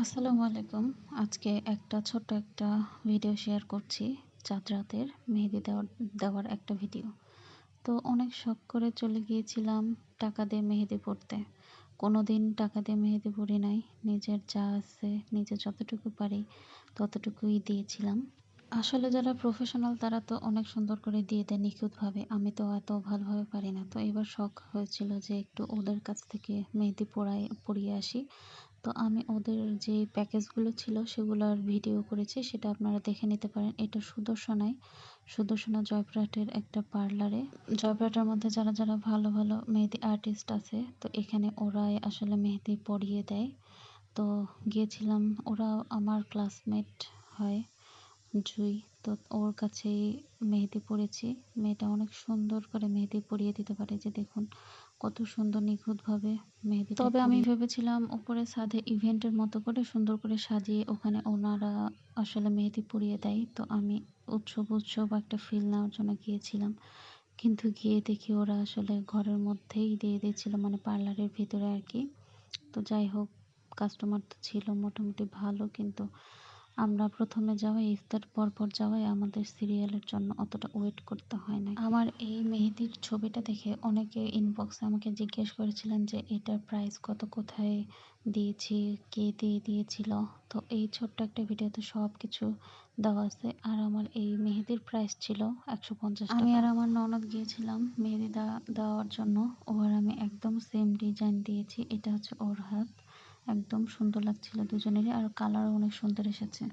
আসসালামু আলাইকুম। আজকে ছোট্ট একটা ভিডিও শেয়ার করছি। চাঁদ রাতের মেহেদি দেওয়ার একটা ভিডিও। তো অনেক শখ করে চলে গিয়েছিলাম টাকা দিয়ে মেহেদি পড়তে। কোনোদিন টাকা দিয়ে মেহেদি পড়ি নাই। নিজের যা আছে, নিজে যতটুকু পারি ততটুকুই দিয়েছিলাম। আসলে যারা প্রফেশনাল তারা তো অনেক সুন্দর করে দিয়ে দেয় নিখুঁতভাবে। আমি তো এত ভালোভাবে পারি না। তো এবার শখ হয়েছিল যে একটু ওদের কাছ থেকে মেহেদি পড়িয়ে আসি। তো আমি ওদের যে প্যাকেজগুলো ছিল সেগুলোর ভিডিও করেছি, সেটা আপনারা দেখে নিতে পারেন। এটা সুদর্শনা জয়পুরহাটের একটা পার্লারে। জয়পুরহাটের মধ্যে যারা ভালো ভালো মেহেদি আর্টিস্ট আছে, তো এখানে ওরাই আসলে মেহেদি পরিয়ে দেয়। তো গিয়েছিলাম, ওরা আমার ক্লাসমেট হয়, জুই। তো ওর কাছেই মেহেদি পড়েছি। মেয়েটা অনেক সুন্দর করে মেহেদি পরিয়ে দিতে পারে, যে দেখুন কত সুন্দর নিখুঁতভাবে মেহেদিটা। তবে আমি ভেবেছিলাম উপরে ছাদে ইভেন্টের মতো করে সুন্দর করে সাজিয়ে ওখানে ওনারা আসলে মেহেদি পরিয়ে দেয়। তো আমি উৎসব একটা ফিল নেওয়ার জন্য গিয়েছিলাম, কিন্তু গিয়ে দেখি ওরা আসলে ঘরের মধ্যেই দিয়ে দিয়েছিল, মানে পার্লারের ভিতরে আর কি। তো যাই হোক, কাস্টমার তো ছিল মোটামুটি ভালো, কিন্তু আমরা প্রথমে যাওয়াই, ইফতার পর যাওয়াই আমাদের সিরিয়ালের জন্য অতটা ওয়েট করতে হয় না। আমার এই মেহেদির ছবিটা দেখে অনেকে ইনবক্সে আমাকে জিজ্ঞেস করেছিলেন যে এটার প্রাইস কত, কোথায় দিয়েছি, কে দিয়ে দিয়েছিল। তো এই ছোট্ট একটা ভিডিওতে সব কিছু দেওয়া আছে। আর আমার এই মেহেদির প্রাইস ছিল 150 টাকা। আমি আর আমার ননদ গিয়েছিলাম মেহেদি দেওয়ার জন্য। ও আর আমি একদম সেম ডিজাইন দিয়েছি। এটা হচ্ছে ওর হাত। একদম সুন্দর লাগছিল দুজনেরই, আর কালারও অনেক সুন্দর এসেছে।